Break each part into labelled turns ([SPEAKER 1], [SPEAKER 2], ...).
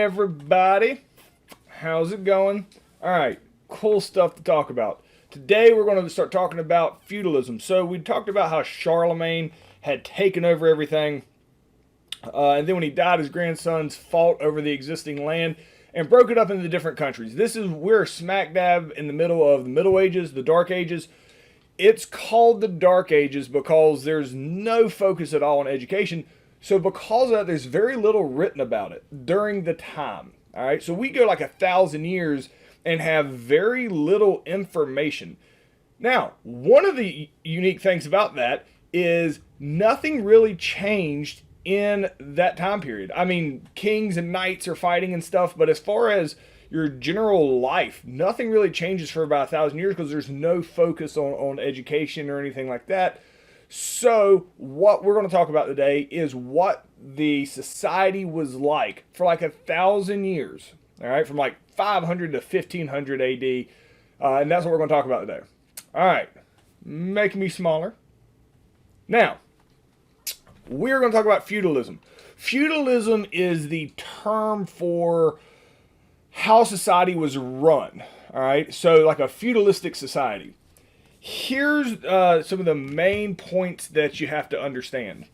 [SPEAKER 1] everybody. How's it going? All right, cool stuff to talk about. Today we're going to start talking about feudalism. So we talked about how Charlemagne had taken over everything. And then when he died, his grandsons fought over the existing land and broke it up into different countries. We're smack dab in the middle of the Middle Ages, the Dark Ages. It's called the Dark Ages because there's no focus at all on education. So because of that, there's very little written about it during the time. All right, so we go like 1,000 years and have very little information. Now, one of the unique things about that is nothing really changed in that time period. I mean, kings and knights are fighting and stuff, but as far as your general life, nothing really changes for about 1,000 years because there's no focus on education or anything like that. So what we're going to talk about today is what the society was like for like 1,000 years. All right, from like 500 to 1500 AD. And that's what we're going to talk about today. All right, make me smaller. Now, we're going to talk about feudalism. Feudalism is the term for how society was run. All right, so like a feudalistic society. Here's some of the main points that you have to understand.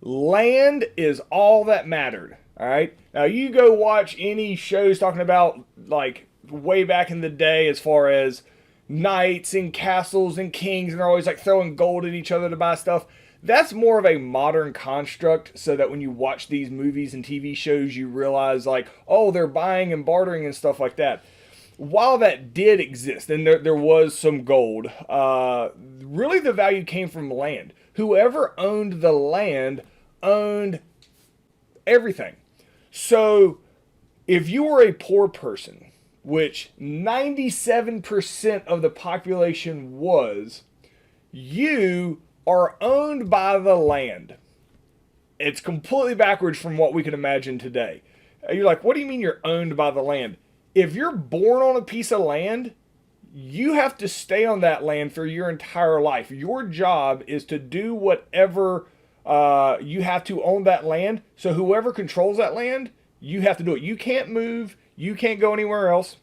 [SPEAKER 1] Land is all that mattered. All right. Now you go watch any shows talking about like way back in the day as far as knights and castles and kings, and they're always like throwing gold at each other to buy stuff. That's more of a modern construct so that when you watch these movies and TV shows, you realize like, oh, they're buying and bartering and stuff like that. While that did exist, and there was some gold, really the value came from land. Whoever owned the land owned everything. So if you were a poor person, which 97% of the population was, you are owned by the land. It's completely backwards from what we can imagine today. You're like, what do you mean you're owned by the land? If you're born on a piece of land, you have to stay on that land for your entire life. Your job is to do whatever you have to own that land. So whoever controls that land, you have to do it. You can't move. You can't go anywhere else.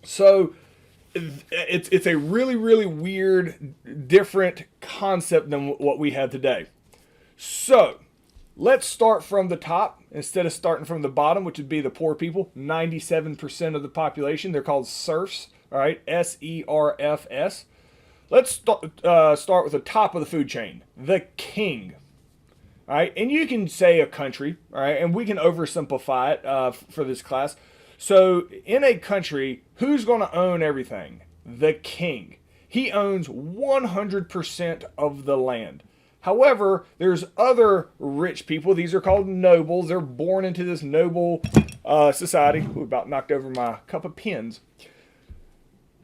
[SPEAKER 1] So it's a really, really weird, different concept than what we have today. So let's start from the top instead of starting from the bottom, which would be the poor people. 97% of the population. They're called serfs. All right, SERFS. Let's start with the top of the food chain, the king. All right, and you can say a country. All right, and we can oversimplify it for this class. So in a country, who's going to own everything? The king. He owns 100% of the land. However, there's other rich people. These are called nobles. They're born into this noble society. Ooh, about knocked over my cup of pens.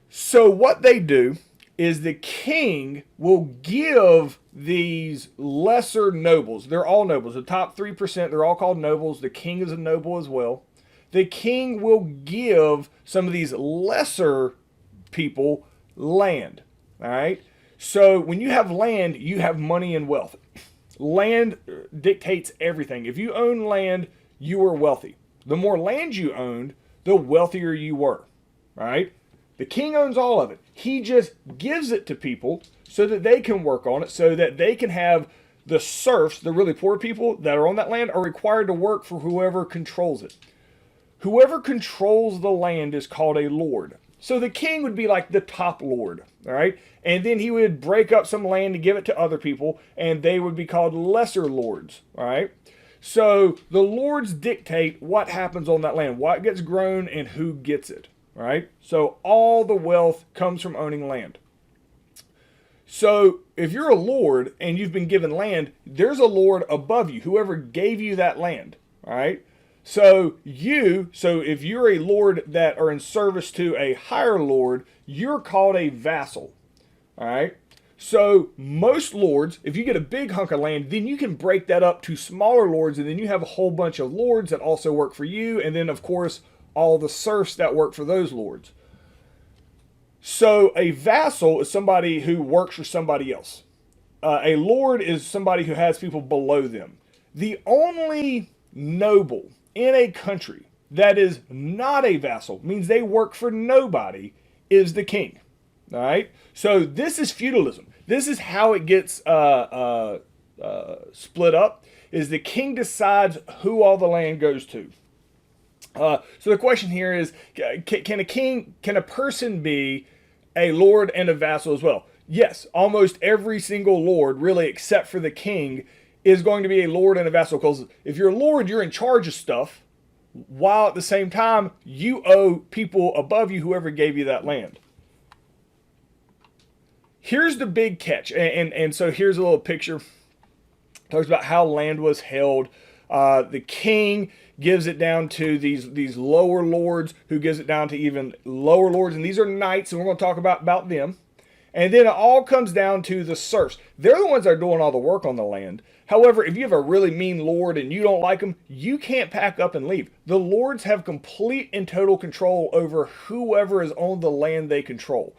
[SPEAKER 1] So what they do is the king will give these lesser nobles. They're all nobles. The top 3%, they're all called nobles. The king is a noble as well. The king will give some of these lesser people land. All right. So when you have land, you have money and wealth. Land dictates everything. If you own land, you are wealthy. The more land you owned, the wealthier you were. All right. The king owns all of it. He just gives it to people so that they can work on it, so that they can have the serfs, the really poor people that are on that land, are required to work for whoever controls it. Whoever controls the land is called a lord. So the king would be like the top lord, all right? And then he would break up some land to give it to other people, and they would be called lesser lords, all right? So the lords dictate what happens on that land, what gets grown, and who gets it, all right? So all the wealth comes from owning land. So if you're a lord and you've been given land, there's a lord above you, whoever gave you that land, all right? So if you're a lord that are in service to a higher lord, you're called a vassal. All right. So most lords, if you get a big hunk of land, then you can break that up to smaller lords, and then you have a whole bunch of lords that also work for you. And then of course, all the serfs that work for those lords. So a vassal is somebody who works for somebody else. A lord is somebody who has people below them. The only noble in a country that is not a vassal, means they work for nobody, is the king. All right? So this is feudalism. This is how it gets split up, is the king decides who all the land goes to. So the question here is, can a person be a lord and a vassal as well? Yes, almost every single lord, really, except for the king, is going to be a lord and a vassal. Because if you're a lord, you're in charge of stuff, while at the same time, you owe people above you, whoever gave you that land. Here's the big catch. And so here's a little picture. Talks about how land was held. The king gives it down to these lower lords, who gives it down to even lower lords. And these are knights, and we're going to talk about them. And then it all comes down to the serfs. They're the ones that are doing all the work on the land. However, if you have a really mean lord and you don't like them, you can't pack up and leave. The lords have complete and total control over whoever is on the land they control.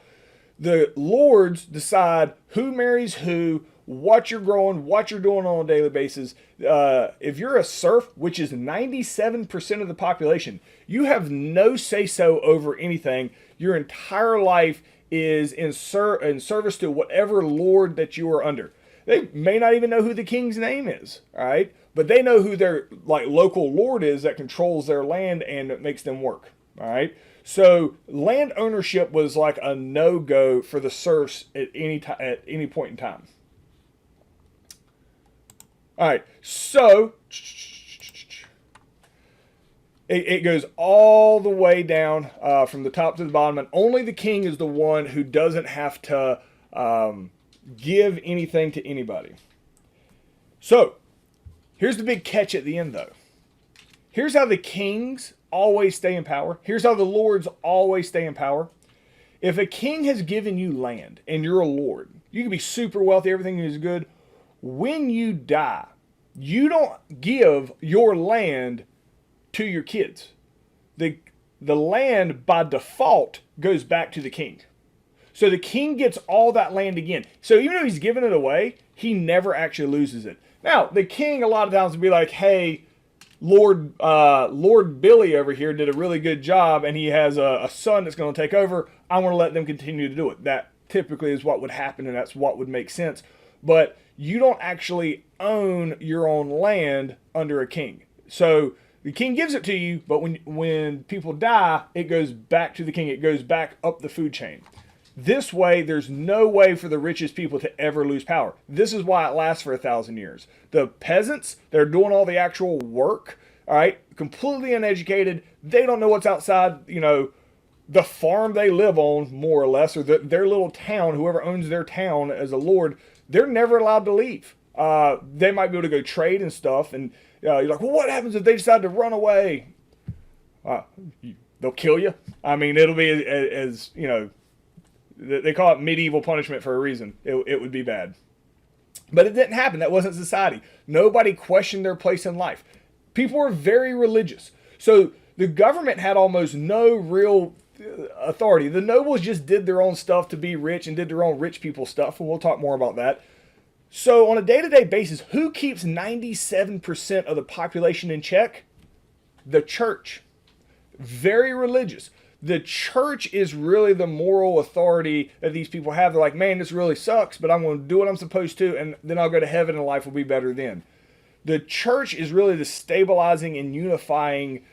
[SPEAKER 1] The lords decide who marries who, what you're growing, what you're doing on a daily basis. If you're a serf, which is 97% of the population, you have no say-so over anything. Your entire life is in service to whatever lord that you are under. They may not even know who the king's name is, all right? But they know who their local lord is that controls their land and makes them work, all right? So land ownership was like a no-go for the serfs at any point in time. All right, so it goes all the way down from the top to the bottom, and only the king is the one who doesn't have to give anything to anybody. So here's the big catch at the end, though. Here's how the kings always stay in power. Here's how the lords always stay in power. If a king has given you land and you're a lord, you can be super wealthy, everything is good. When you die, you don't give your land to your kids. The land by default goes back to the king. So the king gets all that land again. So even though he's giving it away, he never actually loses it. Now, the king a lot of times will be like, hey, Lord Billy over here did a really good job, and he has a son that's going to take over. I want to let them continue to do it. That typically is what would happen, and that's what would make sense. But you don't actually own your own land under a king. So the king gives it to you, but when people die, it goes back to the king. It goes back up the food chain. This way, there's no way for the richest people to ever lose power. This is why it lasts for 1,000 years. The peasants, they're doing all the actual work, all right, completely uneducated. They don't know what's outside, the farm they live on, more or less, or their little town. Whoever owns their town as a lord, they're never allowed to leave. They might be able to go trade and stuff, and you're like, well, what happens if they decide to run away? They'll kill you. I mean, it'll be as they call it medieval punishment for a reason. It would be bad. But it didn't happen. That wasn't society. Nobody questioned their place in life. People were very religious. So the government had almost no real authority. The nobles just did their own stuff to be rich and did their own rich people stuff. And we'll talk more about that. So on a day-to-day basis, who keeps 97% of the population in check? The church. Very religious. The church is really the moral authority that these people have. They're like, man, this really sucks, but I'm going to do what I'm supposed to, and then I'll go to heaven and life will be better then. The church is really the stabilizing and unifying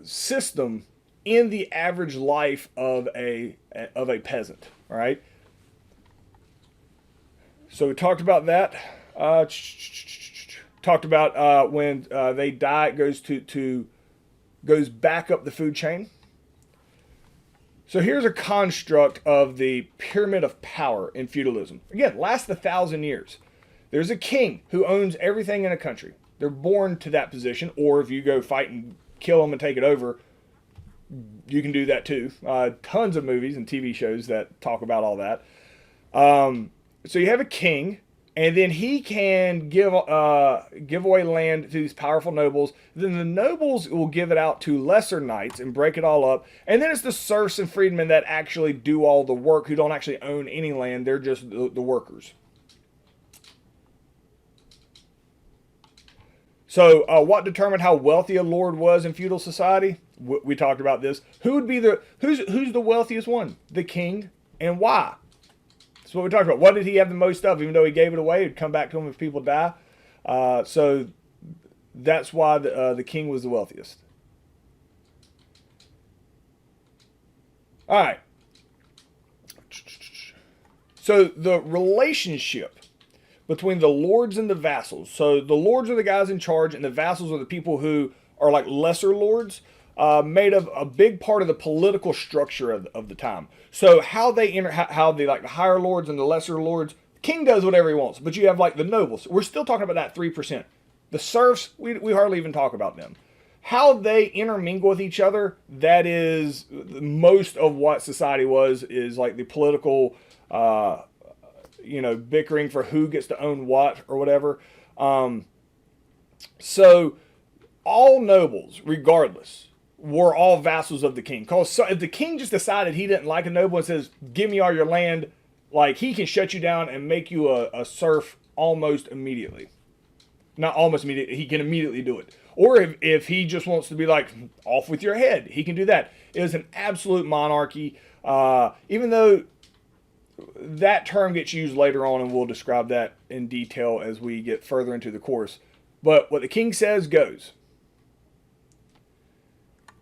[SPEAKER 1] system in the average life of a peasant. All right. So we talked about that. Talked about when they die, it goes back up the food chain. So here's a construct of the pyramid of power in feudalism. Again, lasts 1,000 years. There's a king who owns everything in a country. They're born to that position, or if you go fight and kill them and take it over, you can do that too. Tons of movies and TV shows that talk about all that. So you have a king, and then he can give away land to these powerful nobles. Then the nobles will give it out to lesser knights and break it all up. And then it's the serfs and freedmen that actually do all the work, who don't actually own any land. They're just the workers. So, what determined how wealthy a lord was in feudal society? We talked about this. Who would be who's the wealthiest one? The king, and why? That's what we talked about. What did he have the most of? Even though he gave it away, it'd come back to him if people die. So that's why the king was the wealthiest. All right. So the relationship between the lords and the vassals. So the lords are the guys in charge, and the vassals are the people who are like lesser lords, made of a big part of the political structure of the time. So how the like the higher lords and the lesser lords, king does whatever he wants, but you have like the nobles. We're still talking about that 3%. The serfs, we hardly even talk about them. How they intermingle with each other, that is most of what society was, is like the political bickering for who gets to own what or whatever. So all nobles, regardless, were all vassals of the king. Because if the king just decided he didn't like a noble and says, give me all your land, like he can shut you down and make you a serf almost immediately. Not almost immediately, he can immediately do it. Or if he just wants to be like, off with your head, he can do that. It was an absolute monarchy, even though that term gets used later on, and we'll describe that in detail as we get further into the course. But what the king says goes.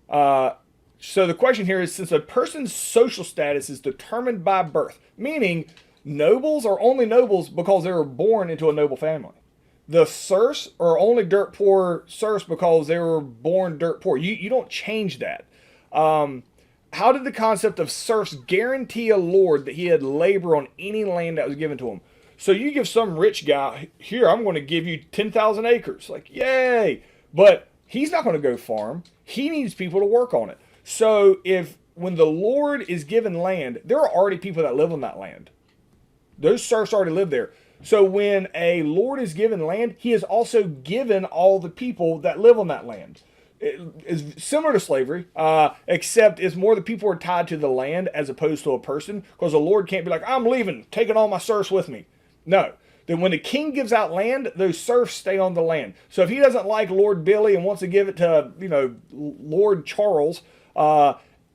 [SPEAKER 1] So the question here is, since a person's social status is determined by birth, meaning nobles are only nobles because they were born into a noble family. The serfs are only dirt poor serfs because they were born dirt poor. You don't change that. How did the concept of serfs guarantee a lord that he had labor on any land that was given to him? So you give some rich guy, here, I'm going to give you 10,000 acres. Like, yay. But he's not going to go farm. He needs people to work on it. So when the lord is given land, there are already people that live on that land. Those serfs already live there. So when a lord is given land, he is also given all the people that live on that land. It is similar to slavery, except it's more the people are tied to the land as opposed to a person, because a lord can't be like, I'm leaving, taking all my serfs with me. No. Then when the king gives out land, those serfs stay on the land. So if he doesn't like Lord Billy and wants to give it to, Lord Charles,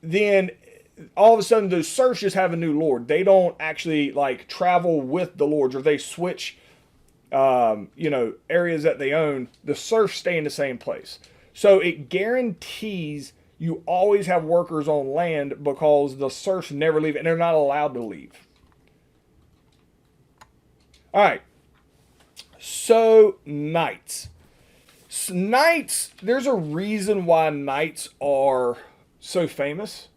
[SPEAKER 1] then all of a sudden those serfs just have a new lord. They don't actually like travel with the lords, or they switch, areas that they own. The serfs stay in the same place. So it guarantees you always have workers on land because the serfs never leave, and they're not allowed to leave. All right. So knights. Knights, there's a reason why knights are so famous.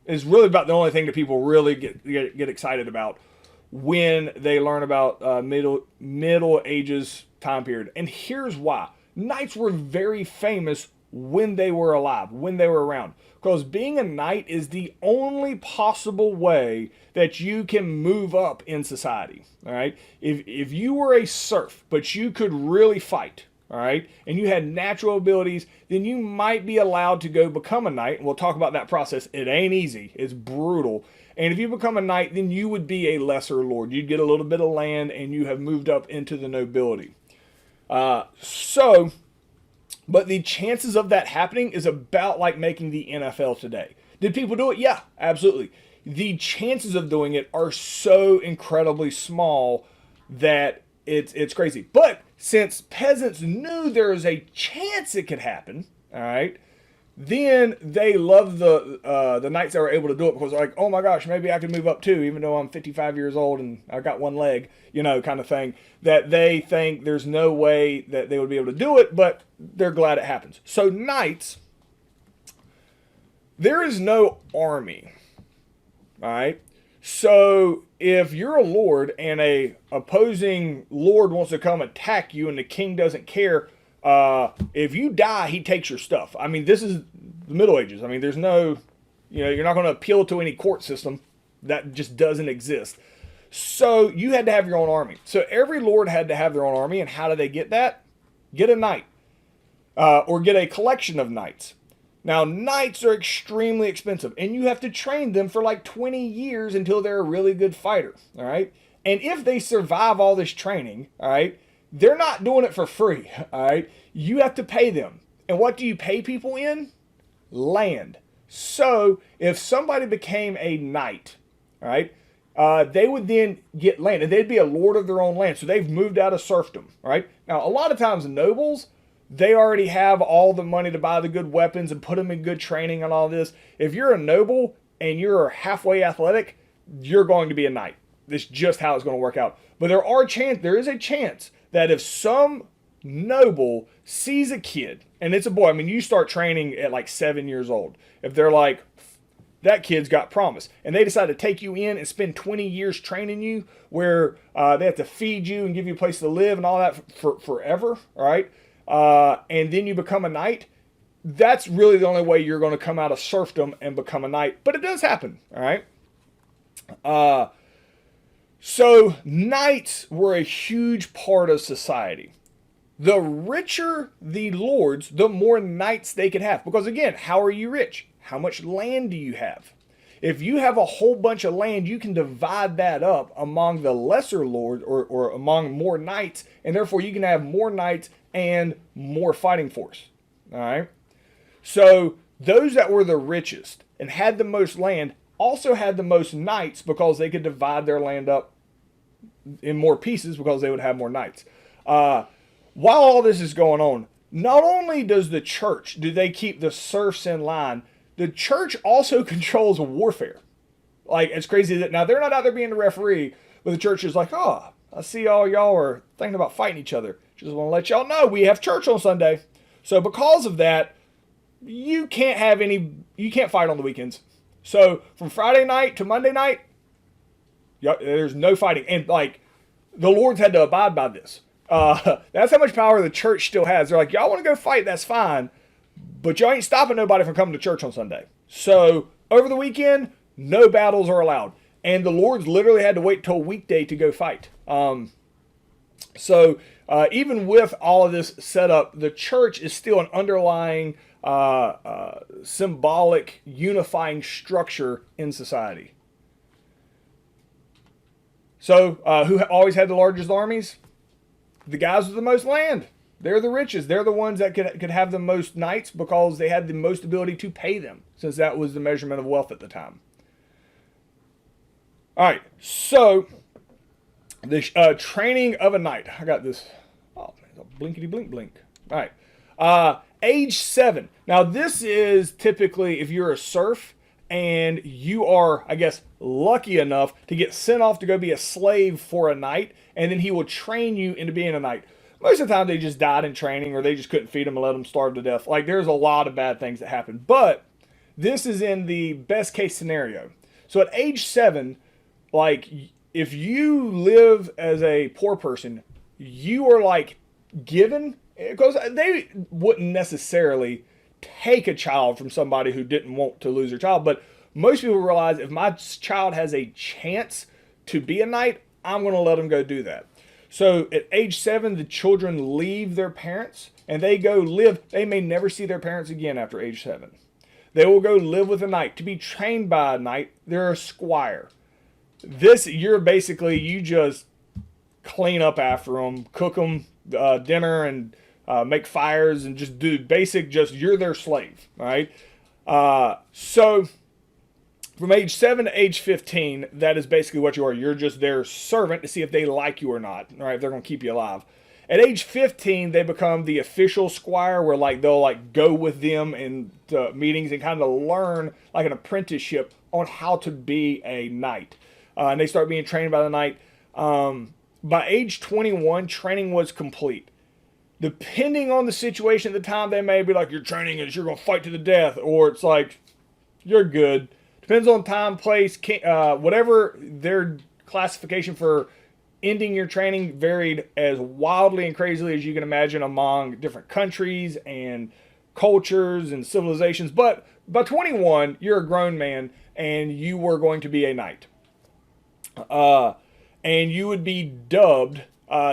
[SPEAKER 1] Is really about the only thing that people really get excited about when they learn about Middle Ages time period. And here's why. Knights were very famous when they were alive, when they were around. Because being a knight is the only possible way that you can move up in society. All right? If you were a serf, but you could really fight, all right, and you had natural abilities, then you might be allowed to go become a knight. And we'll talk about that process. It ain't easy. It's brutal. And if you become a knight, then you would be a lesser lord. You'd get a little bit of land, and you have moved up into the nobility. But the chances of that happening is about like making the NFL today. Did people do it? Yeah, absolutely. The chances of doing it are so incredibly small that it's crazy. But since peasants knew there was a chance it could happen, all right, then they loved the knights that were able to do it, because they're like, oh my gosh, maybe I could move up too, even though I'm 55 years old and I got one leg, kind of thing. That they think there's no way that they would be able to do it, but they're glad it happens. So knights, there is no army, all right? So if you're a lord and a opposing lord wants to come attack you and the king doesn't care, if you die, he takes your stuff. I mean, this is the Middle Ages. I mean, there's no, you're not going to appeal to any court system. That just doesn't exist. So you had to have your own army. So every lord had to have their own army. And how do they get that? Get a knight, or get a collection of knights. Now, knights are extremely expensive, and you have to train them for like 20 years until they're a really good fighter, all right? And if they survive all this training, all right, they're not doing it for free, all right? You have to pay them. And what do you pay people in? Land. So if somebody became a knight, all right, they would then get land, and they'd be a lord of their own land. So they've moved out of serfdom, right? Now, a lot of times nobles, they already have all the money to buy the good weapons and put them in good training and all this. If you're a noble and you're halfway athletic, you're going to be a knight. This is just how it's going to work out. But there is a chance that if some noble sees a kid, and it's a boy, I mean, you start training at like 7 years old. If they're like, that kid's got promise, and they decide to take you in and spend 20 years training you, where they have to feed you and give you a place to live and all that for forever, all right? And then you become a knight, that's really the only way you're going to come out of serfdom and become a knight. But it does happen, all right? So knights were a huge part of society. The richer the lords, the more knights they could have. Because again, how are you rich? How much land do you have? If you have a whole bunch of land, you can divide that up among the lesser lords or among more knights, and therefore you can have more knights and more fighting force. All right? So those that were the richest and had the most land also had the most knights because they could divide their land up in more pieces because they would have more knights. While all this is going on, not only does the church, do they keep the serfs in line, the church also controls warfare. Like, it's crazy that now they're not out there being the referee, but the church is like, oh, I see all y'all are thinking about fighting each other. Just want to let y'all know we have church on Sunday. So because of that, you can't fight on the weekends. So from Friday night to Monday night, there's no fighting. And like, the lords had to abide by this. That's how much power the church still has. They're like, y'all want to go fight, that's fine, but y'all ain't stopping nobody from coming to church on Sunday. So over the weekend, no battles are allowed. And the lords literally had to wait till weekday to go fight. So even with all of this set up, the church is still an underlying symbolic unifying structure in society. So who always had the largest armies? The guys with the most land. They're the richest. They're the ones that could have the most knights because they had the most ability to pay them, since that was the measurement of wealth at the time. All right, so the training of a knight. I got this. Oh, blinkety blink blink. All right, age 7. Now this is typically if you're a serf and you are, I guess, lucky enough to get sent off to go be a slave for a knight, and then he will train you into being a knight. Most of the time they just died in training, or they just couldn't feed them and let them starve to death. Like, there's a lot of bad things that happen. But this is in the best case scenario. So at age 7, like, if you live as a poor person, you are like given, because they wouldn't necessarily take a child from somebody who didn't want to lose their child, but most people realize if my child has a chance to be a knight, I'm going to let them go do that. So at age 7, the children leave their parents and they go live. They may never see their parents again after age 7. They will go live with a knight. To be trained by a knight, they're a squire. You just clean up after them, cook them dinner, and make fires, and just do basic, you're their slave, all right? So from age 7 to age 15, that is basically what you are. You're just their servant to see if they like you or not, all right, if they're going to keep you alive. At age 15, they become the official squire, where like they'll like go with them in meetings and kind of learn like an apprenticeship on how to be a knight. And they start being trained by the knight. By age 21, training was complete. Depending on the situation at the time, they may be like, your training is you're going to fight to the death, or it's like, you're good. Depends on time, place, whatever their classification for ending your training varied as wildly and crazily as you can imagine among different countries and cultures and civilizations. But by 21, you're a grown man and you were going to be a knight. And you would be dubbed,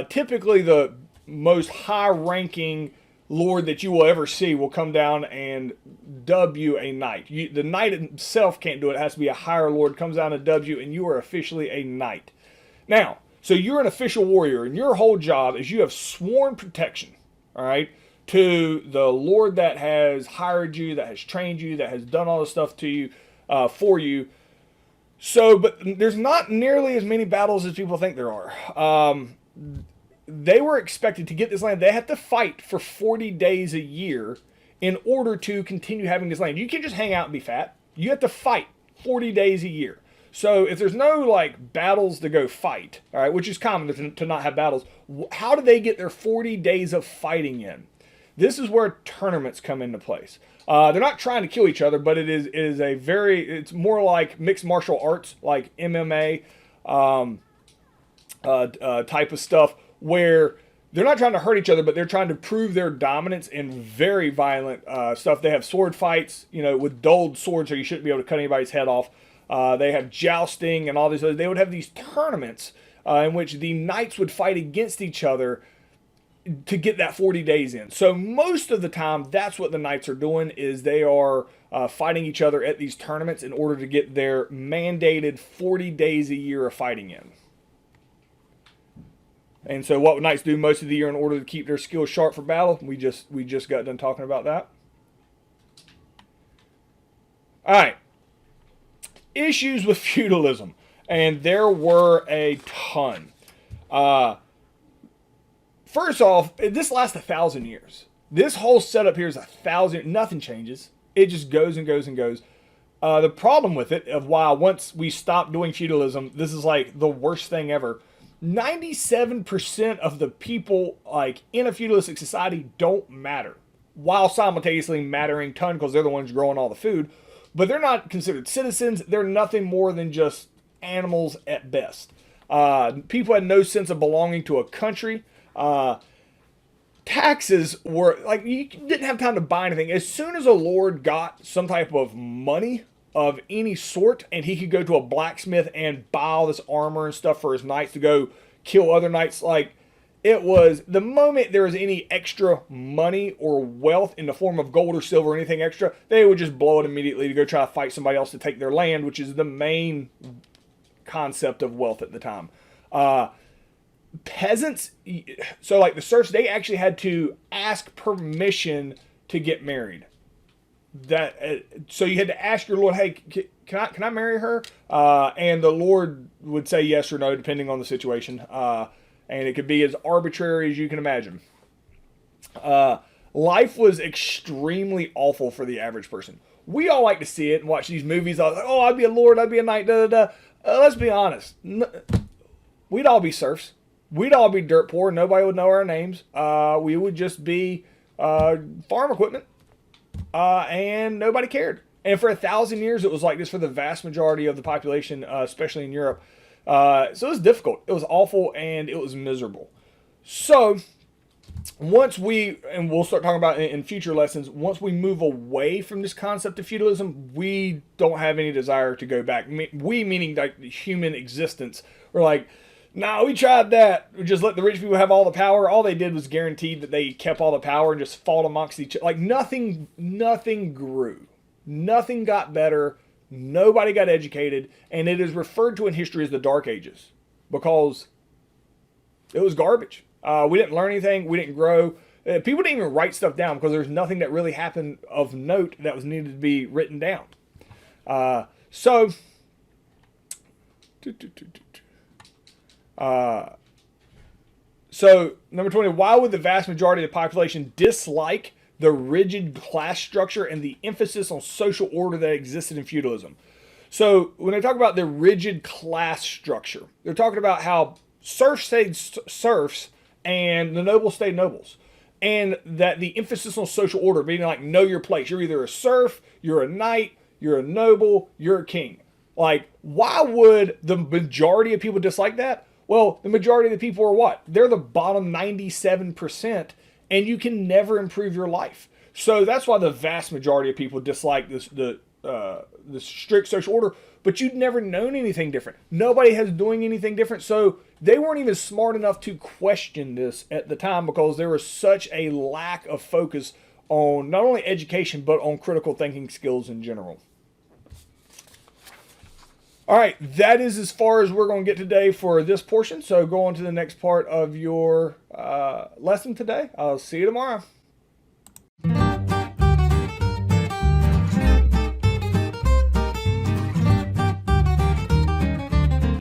[SPEAKER 1] typically the most high-ranking lord that you will ever see will come down and dub you a knight. The knight himself can't do it. It has to be a higher lord, comes down and dubs you, and you are officially a knight. Now, So you're an official warrior, and your whole job is you have sworn protection, all right, to the Lord that has hired you, that has trained you, that has done all this stuff to you, for you. So, but there's not nearly as many battles as people think there are. They were expected to get this land. They had to fight for 40 days a year in order to continue having this land. You can't just hang out and be fat. You have to fight 40 days a year. So if there's no like battles to go fight, all right, which is common to not have battles, how do they get their 40 days of fighting in? This is where tournaments come into place. They're not trying to kill each other, but it's more like mixed martial arts, like MMA type of stuff, where they're not trying to hurt each other, but they're trying to prove their dominance in very violent stuff. They have sword fights, with dulled swords, so you shouldn't be able to cut anybody's head off. They have jousting and all these other. They would have these tournaments in which the knights would fight against each other to get that 40 days in. So most of the time, that's what the knights are doing, is they are fighting each other at these tournaments in order to get their mandated 40 days a year of fighting in. And so what would knights do most of the year in order to keep their skills sharp for battle? We just got done talking about that. All right. Issues with feudalism. And there were a ton. First off, this lasts 1,000 years. This whole setup here is 1,000. Nothing changes. It just goes and goes and goes. The problem with it, of why once we stop doing feudalism, this is like the worst thing ever. 97% of the people like in a feudalistic society don't matter, while simultaneously mattering ton because they're the ones growing all the food. But they're not considered citizens. They're nothing more than just animals at best. People had no sense of belonging to a country. Taxes were like, you didn't have time to buy anything. As soon as a lord got some type of money of any sort, and he could go to a blacksmith and buy all this armor and stuff for his knights to go kill other knights, like, it was the moment there was any extra money or wealth in the form of gold or silver or anything extra, they would just blow it immediately to go try to fight somebody else to take their land, which is the main concept of wealth at the time. Peasants, so like the serfs, they actually had to ask permission to get married. So you had to ask your lord, hey, can I marry her? And the lord would say yes or no, depending on the situation. And it could be as arbitrary as you can imagine. Life was extremely awful for the average person. We all like to see it and watch these movies. Like, oh, I'd be a lord, I'd be a knight, da da da. Let's be honest. We'd all be serfs. We'd all be dirt poor. Nobody would know our names. We would just be farm equipment. And nobody cared. And for 1,000 years, it was like this for the vast majority of the population, especially in Europe. So it was difficult. It was awful, and it was miserable. So once and we'll start talking about it in future lessons, once we move away from this concept of feudalism, we don't have any desire to go back. We, meaning like the human existence, we're like, nah, we tried that. We just let the rich people have all the power. All they did was guaranteed that they kept all the power and just fought amongst each other. Like nothing grew. Nothing got better. Nobody got educated. And it is referred to in history as the Dark Ages because it was garbage. We didn't learn anything. We didn't grow. People didn't even write stuff down because there's nothing that really happened of note that was needed to be written down. So number 20, why would the vast majority of the population dislike the rigid class structure and the emphasis on social order that existed in feudalism? So when they talk about the rigid class structure, they're talking about how serfs stayed serfs and the nobles stayed nobles. And that the emphasis on social order, meaning like know your place. You're either a serf, you're a knight, you're a noble, you're a king. Like, why would the majority of people dislike that? Well, the majority of the people are what? They're the bottom 97%, and you can never improve your life. So that's why the vast majority of people dislike the strict social order, but you'd never known anything different. Nobody has doing anything different, so they weren't even smart enough to question this at the time because there was such a lack of focus on not only education, but on critical thinking skills in general. All right, that is as far as we're going to get today for this portion. So go on to the next part of your lesson today. I'll see you tomorrow.